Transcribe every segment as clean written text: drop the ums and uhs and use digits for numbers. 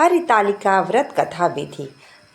हरितालिका व्रत कथा विधि।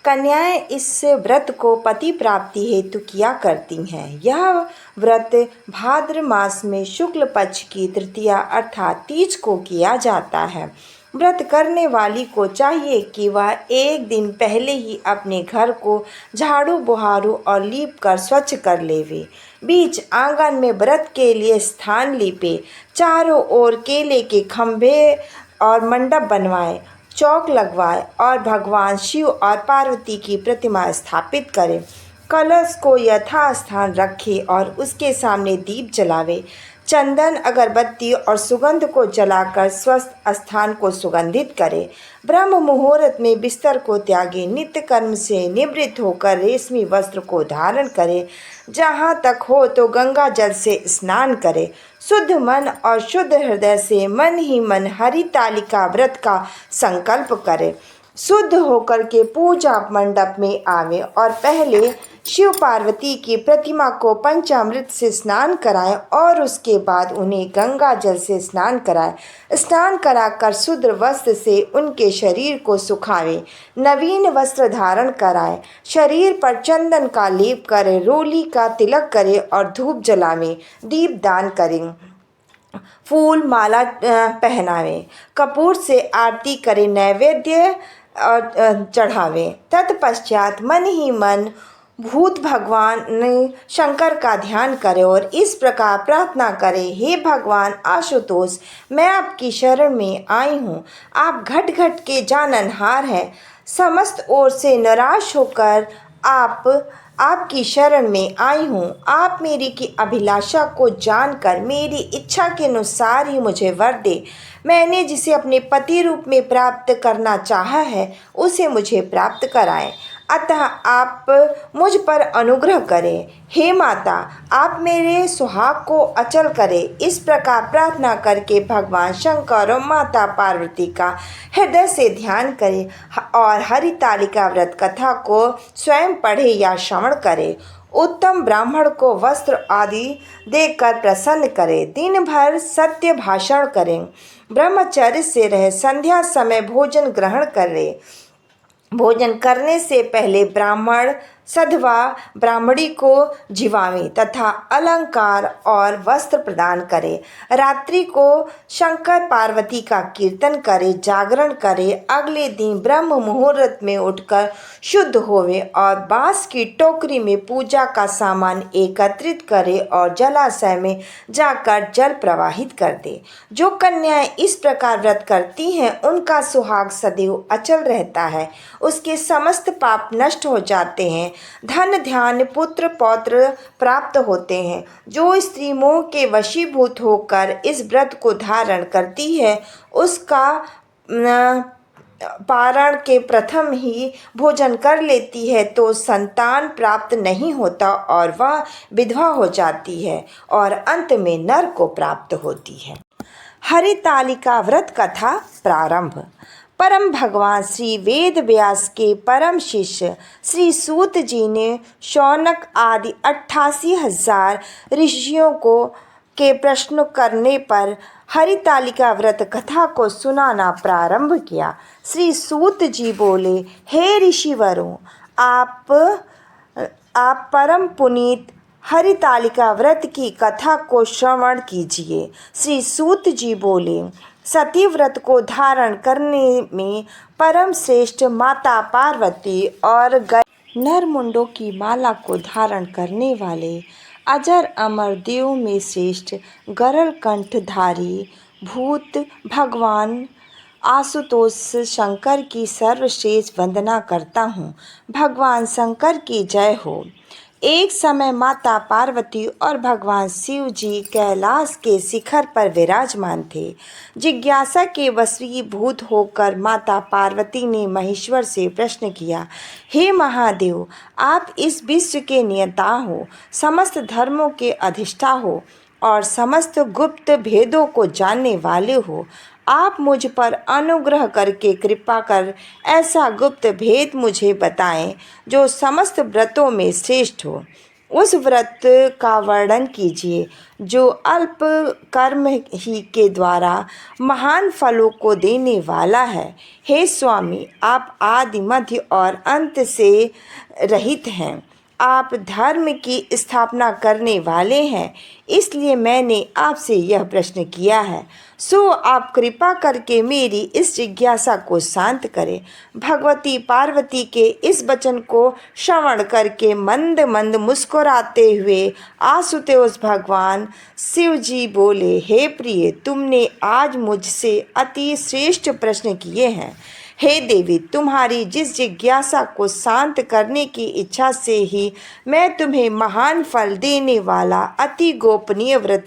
कन्याएं इस व्रत को पति प्राप्ति हेतु किया करती हैं। यह व्रत भाद्र मास में शुक्ल पक्ष की तृतीया अर्थात तीज को किया जाता है। व्रत करने वाली को चाहिए कि वह एक दिन पहले ही अपने घर को झाड़ू बुहारू और लीप कर स्वच्छ कर लेवे। बीच आंगन में व्रत के लिए स्थान लीपे, चारों ओर केले के खंभे और मंडप बनवाए, चौक लगवाए और भगवान शिव और पार्वती की प्रतिमा स्थापित करें। कलश को यथास्थान रखे और उसके सामने दीप जलावे। चंदन अगरबत्ती और सुगंध को जलाकर स्वस्थ स्थान को सुगंधित करे। ब्रह्म मुहूर्त में बिस्तर को त्यागे, नित्य कर्म से निवृत्त होकर रेशमी वस्त्र को धारण करे। जहाँ तक हो तो गंगा जल से स्नान करे। शुद्ध मन और शुद्ध हृदय से मन ही मन हरितालिका व्रत का संकल्प करे। शुद्ध होकर के पूजा मंडप में आवे और पहले शिव पार्वती की प्रतिमा को पंचामृत से स्नान कराएं और उसके बाद उन्हें गंगा जल से स्नान कराएं। स्नान कराकर शुद्ध वस्त्र से उनके शरीर को सुखावें, नवीन वस्त्र धारण कराएं, शरीर पर चंदन का लेप करें, रोली का तिलक करें और धूप जलावें, दीप दान करें, फूल माला पहनावें, कपूर से आरती करें, नैवेद्य और चढ़ावें। तत्पश्चात मन ही मन भूत भगवान शंकर का ध्यान करें और इस प्रकार प्रार्थना करें, हे भगवान आशुतोष, मैं आपकी शरण में आई हूँ। आप घट घट के जाननहार हैं। समस्त ओर से निराश होकर आपकी शरण में आई हूँ। आप मेरी की अभिलाषा को जानकर मेरी इच्छा के अनुसार ही मुझे वर दे। मैंने जिसे अपने पति रूप में प्राप्त करना चाहा है उसे मुझे प्राप्त कराएं। अतः आप मुझ पर अनुग्रह करें। हे माता, आप मेरे सुहाग को अचल करें। इस प्रकार प्रार्थना करके भगवान शंकर और माता पार्वती का हृदय से ध्यान करें और हरितालिका व्रत कथा को स्वयं पढ़े या श्रवण करें। उत्तम ब्राह्मण को वस्त्र आदि देकर प्रसन्न करें। दिन भर सत्य भाषण करें। ब्रह्मचर्य से रहे। संध्या समय भोजन ग्रहण करें। भोजन करने से पहले ब्राह्मण सधवा ब्राह्मणी को जिवावें तथा अलंकार और वस्त्र प्रदान करें। रात्रि को शंकर पार्वती का कीर्तन करे, जागरण करे। अगले दिन ब्रह्म मुहूर्त में उठकर शुद्ध होवे और बांस की टोकरी में पूजा का सामान एकत्रित करे और जलाशय में जाकर जल प्रवाहित कर दे। जो कन्याएं इस प्रकार व्रत करती हैं उनका सुहाग सदैव अचल रहता है। उसके समस्त पाप नष्ट हो जाते हैं। धन ध्यान पुत्र पौत्र प्राप्त होते हैं। जो स्त्री मोह के वशीभूत होकर इस व्रत को धारण करती है उसका पारण के प्रथम ही भोजन कर लेती है तो संतान प्राप्त नहीं होता और वह विधवा हो जाती है और अंत में नरक को प्राप्त होती है। हरितालिका व्रत कथा प्रारंभ। परम भगवान श्री वेद व्यास के परम शिष्य श्री सूत जी ने शौनक आदि 88,000 ऋषियों के प्रश्न करने पर हरितालिका व्रत कथा को सुनाना प्रारंभ किया। श्री सूत जी बोले, हे ऋषिवरों, आप परम पुनीत हरितालिका व्रत की कथा को श्रवण कीजिए। श्री सूत जी बोले, सती व्रत को धारण करने में परम श्रेष्ठ माता पार्वती और नरमुंडों की माला को धारण करने वाले अजर अमर देव में श्रेष्ठ गरल कंठधारी भूत भगवान आशुतोष शंकर की सर्वश्रेष्ठ वंदना करता हूँ। भगवान शंकर की जय हो। एक समय माता पार्वती और भगवान शिव जी कैलाश के शिखर पर विराजमान थे। जिज्ञासा के वशीभूत होकर माता पार्वती ने महेश्वर से प्रश्न किया, हे महादेव, आप इस विश्व के नियंता हो, समस्त धर्मों के अधिष्ठा हो और समस्त गुप्त भेदों को जानने वाले हो। आप मुझ पर अनुग्रह करके कृपा कर ऐसा गुप्त भेद मुझे बताएं जो समस्त व्रतों में श्रेष्ठ हो। उस व्रत का वर्णन कीजिए जो अल्प कर्म ही के द्वारा महान फलों को देने वाला है। हे स्वामी, आप आदि, मध्य और अंत से रहित हैं। आप धर्म की स्थापना करने वाले हैं, इसलिए मैंने आपसे यह प्रश्न किया है। सो आप कृपा करके मेरी इस जिज्ञासा को शांत करें। भगवती पार्वती के इस वचन को श्रवण करके मंद मंद मुस्कुराते हुए आशुतोष भगवान शिव जी बोले, हे प्रिय, तुमने आज मुझसे अति श्रेष्ठ प्रश्न किए हैं। हे देवी, तुम्हारी जिस जिज्ञासा को शांत करने की इच्छा से ही मैं तुम्हें महान फल देने वाला अति गोपनीय व्रत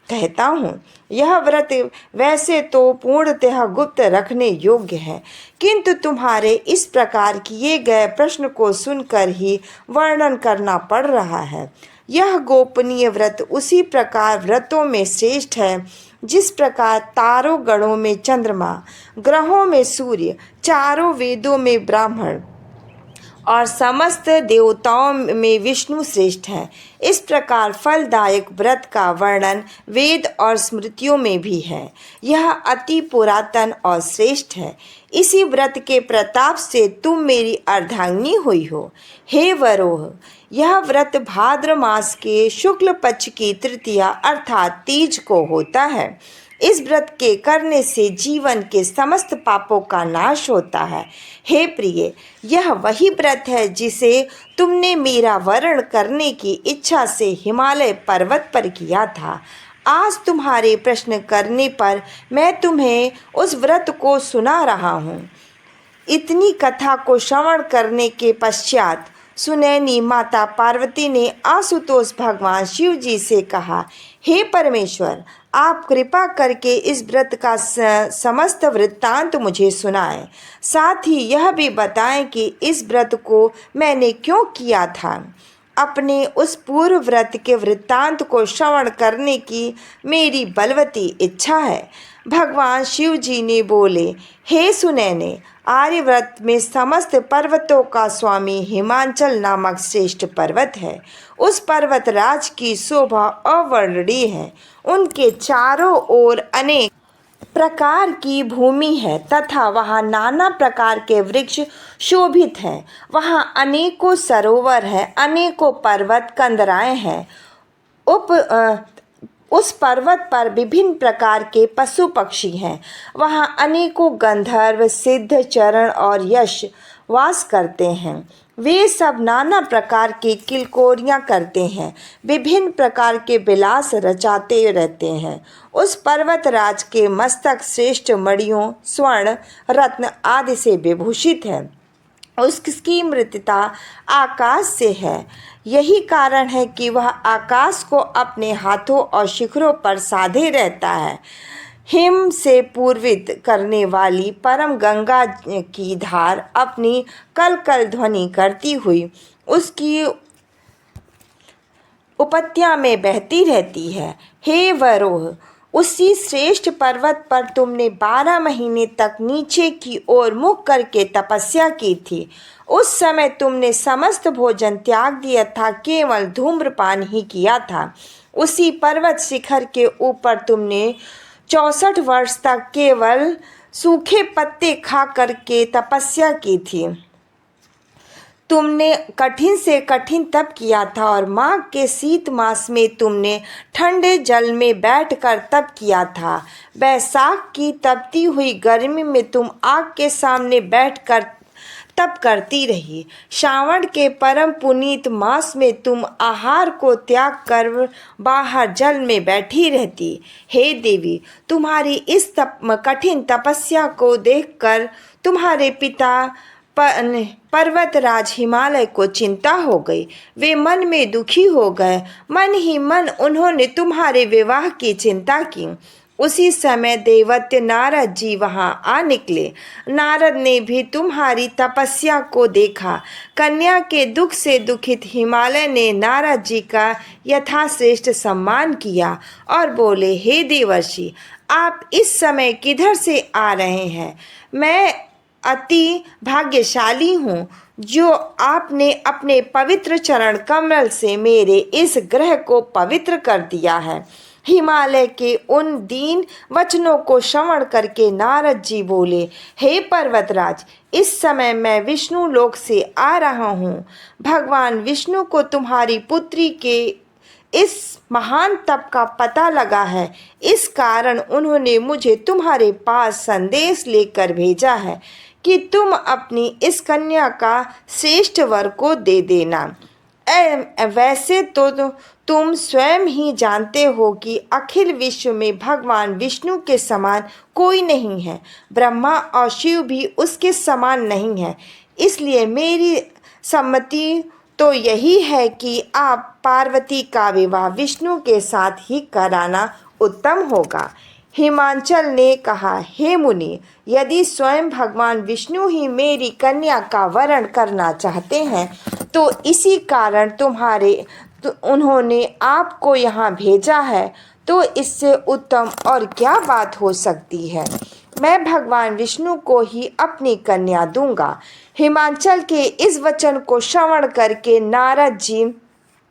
कहता हूँ। यह व्रत वैसे तो पूर्णतः गुप्त रखने योग्य है, किंतु तुम्हारे इस प्रकार किए गए प्रश्न को सुनकर ही वर्णन करना पड़ रहा है। यह गोपनीय व्रत उसी प्रकार व्रतों में श्रेष्ठ है जिस प्रकार तारों गणों में चंद्रमा, ग्रहों में सूर्य, चारों वेदों में ब्राह्मण और समस्त देवताओं में विष्णु श्रेष्ठ हैं। इस प्रकार फलदायक व्रत का वर्णन वेद और स्मृतियों में भी है। यह अति पुरातन और श्रेष्ठ है। इसी व्रत के प्रताप से तुम मेरी अर्धांगिनी हुई हो। हे वरोह, यह व्रत भाद्र मास के शुक्ल पक्ष की तृतीया अर्थात तीज को होता है। इस व्रत के करने से जीवन के समस्त पापों का नाश होता है। हे प्रिय, यह वही व्रत है जिसे तुमने मेरा वर्ण करने की इच्छा से हिमालय पर्वत पर किया था। आज तुम्हारे प्रश्न करने पर मैं तुम्हें उस व्रत को सुना रहा हूँ। इतनी कथा को श्रवण करने के पश्चात सुनैनी माता पार्वती ने आशुतोष भगवान शिव जी से कहा, हे परमेश्वर, आप कृपा करके इस व्रत का समस्त वृत्तांत मुझे सुनाएं। साथ ही यह भी बताएं कि इस व्रत को मैंने क्यों किया था। अपने उस पूर्व व्रत के वृत्तांत को श्रवण करने की मेरी बलवती इच्छा है। भगवान शिव जी ने बोले, हे सुनैने, आर्यव्रत में समस्त पर्वतों का स्वामी हिमाचल नामक श्रेष्ठ पर्वत है। उस पर्वत राज की शोभा अवर्णनीय है। उनके चारों ओर अनेक प्रकार की भूमि है तथा वहाँ नाना प्रकार के वृक्ष शोभित हैं। वहाँ अनेकों सरोवर हैं, अनेकों पर्वत कंदराएं हैं। उस पर्वत पर विभिन्न प्रकार के पशु पक्षी हैं। वहाँ अनेकों गंधर्व, सिद्ध, चरण और यश वास करते हैं। वे सब नाना प्रकार की किलकोरियाँ करते हैं, विभिन्न प्रकार के विलास रचाते रहते हैं। उस पर्वतराज के मस्तक श्रेष्ठ मणियों, स्वर्ण, रत्न आदि से विभूषित है। उसकी मृत्यता आकाश से है। यही कारण है कि वह आकाश को अपने हाथों और शिखरों पर साधे रहता है। हिम से पूर्वित करने वाली परम गंगा की धार अपनी कल कल ध्वनि करती हुई उसकी उपत्या में बहती रहती है। हे वरोह, उसी श्रेष्ठ पर्वत पर तुमने 12 महीने तक नीचे की ओर मुख करके तपस्या की थी। उस समय तुमने समस्त भोजन त्याग दिया था, केवल धूम्रपान ही किया था। उसी पर्वत शिखर के ऊपर तुमने 64 वर्ष तक केवल सूखे पत्ते खा करके तपस्या की थी। तुमने कठिन से कठिन तप किया था और माघ के शीत मास में तुमने ठंडे जल में बैठकर तप किया था। बैसाख की तपती हुई गर्मी में तुम आग के सामने बैठकर तप करती रही। श्रावण के परम पुनीत मास में तुम आहार को त्याग कर बाहर जल में बैठी रहती। हे देवी, तुम्हारी इस कठिन तपस्या को देखकर तुम्हारे पिता पर्वतराज हिमालय को चिंता हो गई। वे मन में दुखी हो गए। मन ही मन उन्होंने तुम्हारे विवाह की चिंता की। उसी समय देवत्य नारद जी वहां आ निकले। नारद ने भी तुम्हारी तपस्या को देखा। कन्या के दुख से दुखित हिमालय ने नारद जी का यथाश्रेष्ठ सम्मान किया और बोले, हे देवर्षि, आप इस समय किधर से आ रहे हैं? मैं अति भाग्यशाली हूँ जो आपने अपने पवित्र चरण कमल से मेरे इस ग्रह को पवित्र कर दिया है। हिमालय के उन दीन वचनों को श्रवण करके नारद जी बोले, हे पर्वतराज, इस समय मैं विष्णु लोक से आ रहा हूँ। भगवान विष्णु को तुम्हारी पुत्री के इस महान तप का पता लगा है, इस कारण उन्होंने मुझे तुम्हारे पास संदेश लेकर भेजा है कि तुम अपनी इस कन्या का श्रेष्ठ वर को दे देना। वैसे तो तुम स्वयं ही जानते हो कि अखिल विश्व में भगवान विष्णु के समान कोई नहीं है, ब्रह्मा और शिव भी उसके समान नहीं है। इसलिए मेरी सम्मति तो यही है कि आप पार्वती का विवाह विष्णु के साथ ही कराना उत्तम होगा। हिमांचल ने कहा, हे मुनि, यदि स्वयं भगवान विष्णु ही मेरी कन्या का वरण करना चाहते हैं तो इसी कारण उन्होंने आपको यहाँ भेजा है, तो इससे उत्तम और क्या बात हो सकती है। मैं भगवान विष्णु को ही अपनी कन्या दूंगा। हिमांचल के इस वचन को श्रवण करके नारद जी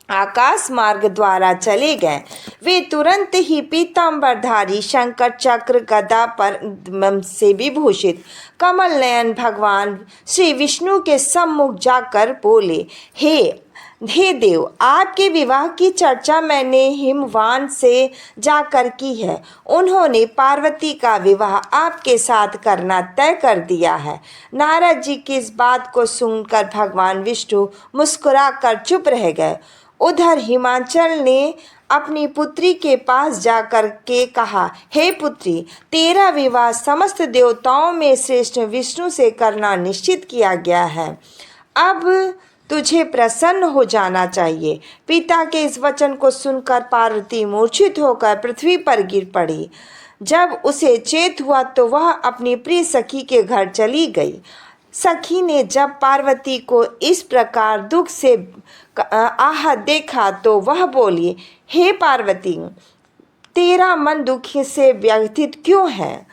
आकाश मार्ग द्वारा चले गए। वे तुरंत ही पीतांबरधारी शंकर चक्र गदा पर से विभूषित कमल नयन भगवान श्री विष्णु के सम्मुख जाकर बोले, हे देव, आपके विवाह की चर्चा मैंने हिमवान से जाकर की है। उन्होंने पार्वती का विवाह आपके साथ करना तय कर दिया है। नारद जी की इस बात को सुनकर भगवान विष्णु मुस्कुराकर चुप रह गए। उधर हिमांचल ने अपनी पुत्री के पास जाकर के कहा, हे पुत्री, तेरा विवाह समस्त देवताओं में श्रेष्ठ विष्णु से करना निश्चित किया गया है। अब तुझे प्रसन्न हो जाना चाहिए। पिता के इस वचन को सुनकर पार्वती मूर्छित होकर पृथ्वी पर गिर पड़ी। जब उसे चेत हुआ तो वह अपनी प्रिय सखी के घर चली गई। सखी ने जब पार्वती को इस प्रकार दुख से आहत देखा तो वह बोली, हे पार्वती, तेरा मन दुखी से व्यथित क्यों है?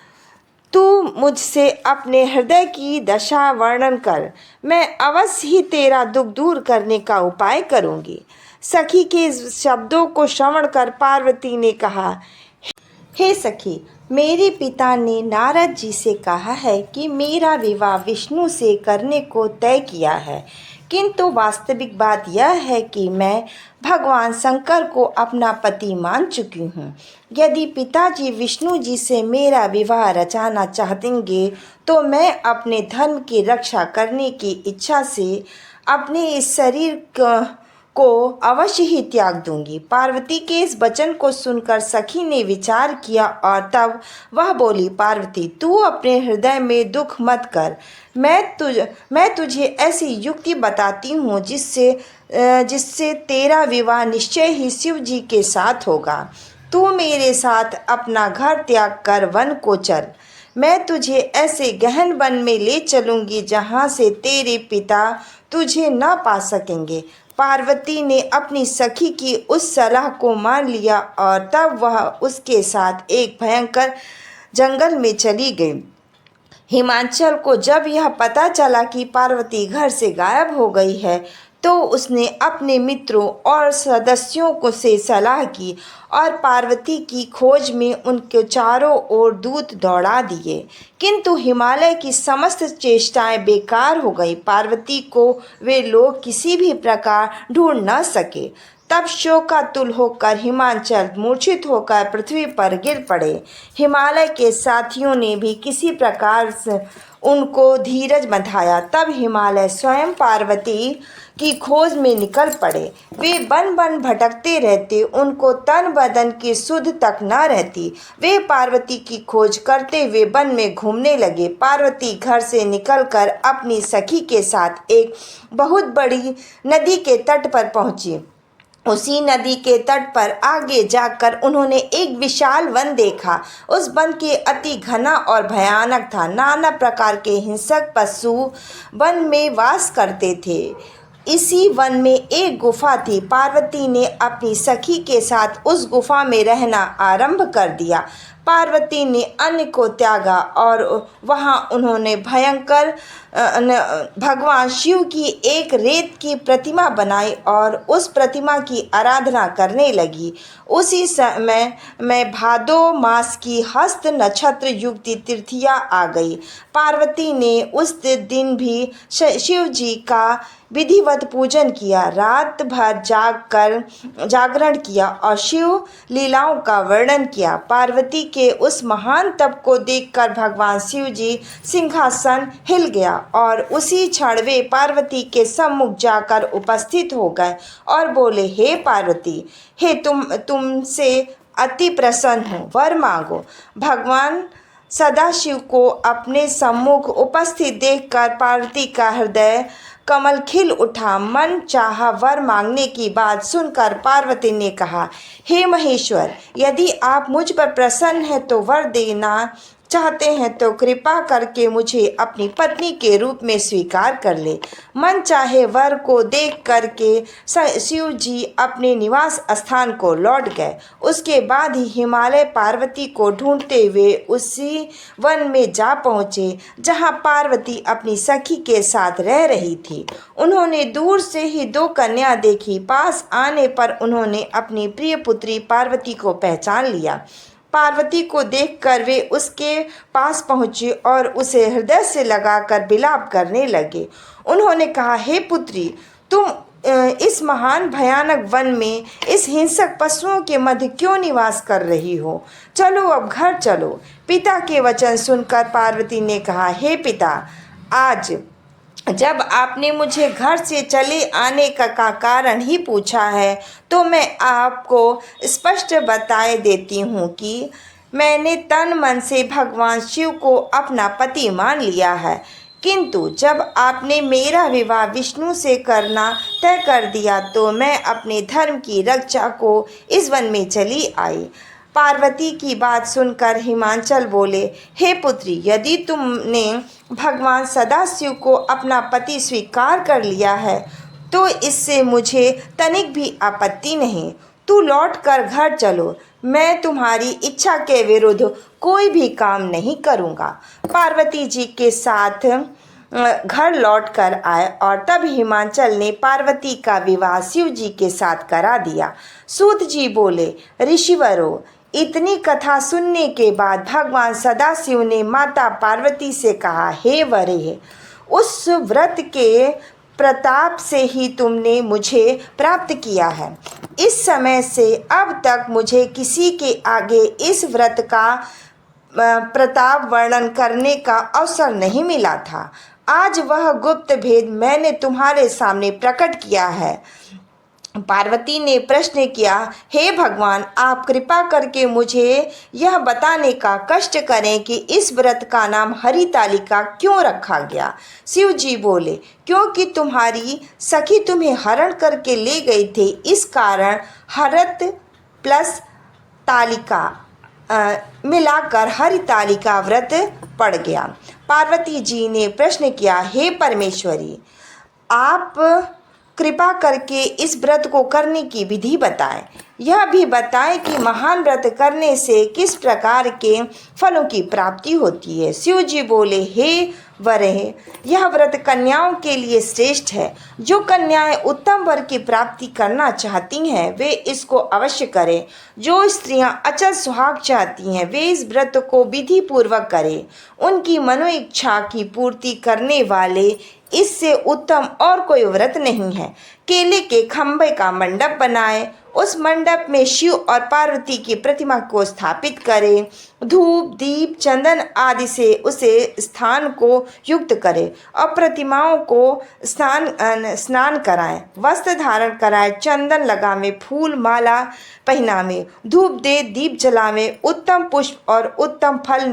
तू मुझसे अपने हृदय की दशा वर्णन कर, मैं अवश्य ही तेरा दुख दूर करने का उपाय करूंगी। सखी के इस शब्दों को श्रवण कर पार्वती ने कहा, हे सखी, मेरे पिता ने नारद जी से कहा है कि मेरा विवाह विष्णु से करने को तय किया है, किंतु वास्तविक बात यह है कि मैं भगवान शंकर को अपना पति मान चुकी हूँ। यदि पिताजी विष्णु जी से मेरा विवाह रचाना चाहेंगे तो मैं अपने धर्म की रक्षा करने की इच्छा से अपने इस शरीर को अवश्य ही त्याग दूंगी। पार्वती के इस वचन को सुनकर सखी ने विचार किया और तब वह बोली, पार्वती, तू अपने हृदय में दुख मत कर। मैं तुझे ऐसी युक्ति बताती हूँ जिससे तेरा विवाह निश्चय ही शिव जी के साथ होगा। तू मेरे साथ अपना घर त्याग कर वन को चल। मैं तुझे ऐसे गहन वन में ले चलूँगी जहाँ से तेरे पिता तुझे न पा सकेंगे। पार्वती ने अपनी सखी की उस सलाह को मान लिया और तब वह उसके साथ एक भयंकर जंगल में चली गई। हिमांचल को जब यह पता चला कि पार्वती घर से गायब हो गई है तो उसने अपने मित्रों और सदस्यों को से सलाह की और पार्वती की खोज में उनके चारों ओर दूत दौड़ा दिए, किंतु हिमालय की समस्त चेष्टाएं बेकार हो गई। पार्वती को वे लोग किसी भी प्रकार ढूंढ न सके। तब शोकातुल होकर हिमांचल मूर्छित होकर पृथ्वी पर गिर पड़े। हिमालय के साथियों ने भी किसी प्रकार से उनको धीरज बंधाया। तब हिमालय स्वयं पार्वती की खोज में निकल पड़े। वे बन बन भटकते रहते, उनको तन बदन की सुध तक न रहती। वे पार्वती की खोज करते हुए वन में घूमने लगे। पार्वती घर से निकलकर अपनी सखी के साथ एक बहुत बड़ी नदी के तट पर पहुंची। उसी नदी के तट पर आगे जाकर उन्होंने एक विशाल वन देखा। उस वन के अति घना और भयानक था। नाना प्रकार के हिंसक पशु वन में वास करते थे। इसी वन में एक गुफा थी। पार्वती ने अपनी सखी के साथ उस गुफा में रहना आरंभ कर दिया। पार्वती ने अन्न को त्यागा और वहाँ उन्होंने भयंकर भगवान शिव की एक रेत की प्रतिमा बनाई और उस प्रतिमा की आराधना करने लगी। उसी समय में भादो मास की हस्त नक्षत्र युक्त तृतीया आ गई। पार्वती ने उस दिन भी शिव जी का विधिवत पूजन किया, रात भर जागरण किया और शिव लीलाओं का वर्णन किया। पार्वती के उस महान तप को देखकर भगवान शिव जी सिंहासन हिल गया और उसी क्षण वे पार्वती के सम्मुख जाकर उपस्थित हो गए और बोले, हे पार्वती, हे तुमसे अति प्रसन्न हूँ, वर मांगो। भगवान सदाशिव को अपने सम्मुख उपस्थित देखकर पार्वती का हृदय कमल खिल उठा। मन चाहा वर मांगने की बात सुनकर पार्वती ने कहा, हे महेश्वर, यदि आप मुझ पर प्रसन्न हैं तो वर देना चाहते हैं तो कृपा करके मुझे अपनी पत्नी के रूप में स्वीकार कर ले। मन चाहे वर को देख करके शिव जी अपने निवास स्थान को लौट गए। उसके बाद ही हिमालय पार्वती को ढूंढते हुए उसी वन में जा पहुँचे जहाँ पार्वती अपनी सखी के साथ रह रही थी। उन्होंने दूर से ही दो कन्या देखी। पास आने पर उन्होंने अपनी प्रिय पुत्री पार्वती को पहचान लिया। पार्वती को देखकर वे उसके पास पहुँचे और उसे हृदय से लगाकर विलाप करने लगे। उन्होंने कहा, हे पुत्री, तुम इस महान भयानक वन में इस हिंसक पशुओं के मध्य क्यों निवास कर रही हो? चलो अब घर चलो। पिता के वचन सुनकर पार्वती ने कहा, हे पिता, आज जब आपने मुझे घर से चले आने का कारण ही पूछा है तो मैं आपको स्पष्ट बताए देती हूँ कि मैंने तन मन से भगवान शिव को अपना पति मान लिया है, किंतु जब आपने मेरा विवाह विष्णु से करना तय कर दिया तो मैं अपने धर्म की रक्षा को इस वन में चली आई। पार्वती की बात सुनकर हिमांचल बोले, हे पुत्री, यदि तुमने भगवान सदाशिव को अपना पति स्वीकार कर लिया है तो इससे मुझे तनिक भी आपत्ति नहीं। तू लौट कर घर चलो, मैं तुम्हारी इच्छा के विरुद्ध कोई भी काम नहीं करूँगा। पार्वती जी के साथ घर लौट कर आए और तब हिमांचल ने पार्वती का विवाह शिव जी के साथ करा दिया। सूत जी बोले, ऋषिवरों, इतनी कथा सुनने के बाद भगवान सदाशिव ने माता पार्वती से कहा, हे वरे, उस व्रत के प्रताप से ही तुमने मुझे प्राप्त किया है। इस समय से अब तक मुझे किसी के आगे इस व्रत का प्रताप वर्णन करने का अवसर नहीं मिला था। आज वह गुप्त भेद मैंने तुम्हारे सामने प्रकट किया है। पार्वती ने प्रश्न किया, हे भगवान, आप कृपा करके मुझे यह बताने का कष्ट करें कि इस व्रत का नाम हरितालिका क्यों रखा गया। शिव जी बोले, क्योंकि तुम्हारी सखी तुम्हें हरण करके ले गई थी, इस कारण हरत प्लस तालिका मिलाकर हरितालिका व्रत पड़ गया। पार्वती जी ने प्रश्न किया, हे परमेश्वरी, आप कृपा करके इस व्रत को करने की विधि बताएं। यह भी बताएं कि महान व्रत करने से किस प्रकार के फलों की प्राप्ति होती है। शिव जी बोले, हे वरे, यह व्रत कन्याओं के लिए श्रेष्ठ है। जो कन्याएं उत्तम वर की प्राप्ति करना चाहती हैं वे इसको अवश्य करें। जो स्त्रियां अचल सुहाग चाहती हैं वे इस व्रत को विधि पूर्वक करें। उनकी मनोइच्छा की पूर्ति करने वाले इससे उत्तम और कोई व्रत नहीं है। केले के खंभे का मंडप बनाए, उस मंडप में शिव और पार्वती की प्रतिमा को स्थापित करें, धूप दीप चंदन आदि से उसे स्थान को युक्त करें और प्रतिमाओं को स्नान कराएं, वस्त्र धारण कराएं, चंदन लगावें, फूल माला पहनावें, धूप दे दीप जलावें, उत्तम पुष्प और उत्तम फल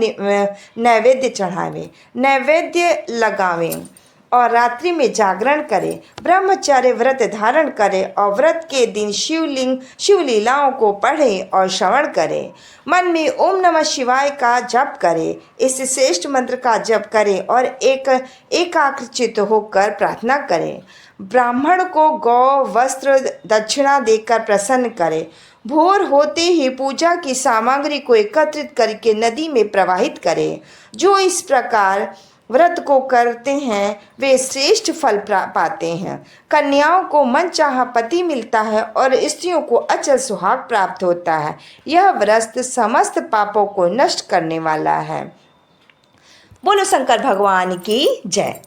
नैवेद्य चढ़ावें, नैवेद्य लगावें और रात्रि में जागरण करें, ब्रह्मचर्य व्रत धारण करें और व्रत के दिन शिव लीलाओं को पढ़ें और श्रवण करें। मन में ओम नमः शिवाय का जप करें। इस श्रेष्ठ मंत्र का जप करें और एकाग्रचित्त होकर प्रार्थना करें। ब्राह्मण को गौ वस्त्र दक्षिणा देकर प्रसन्न करें। भोर होते ही पूजा की सामग्री को एकत्रित करके नदी में प्रवाहित करें। जो इस प्रकार व्रत को करते हैं वे श्रेष्ठ फल पाते हैं। कन्याओं को मनचाहा पति मिलता है और स्त्रियों को अचल सुहाग प्राप्त होता है। यह व्रत समस्त पापों को नष्ट करने वाला है। बोलो शंकर भगवान की जय।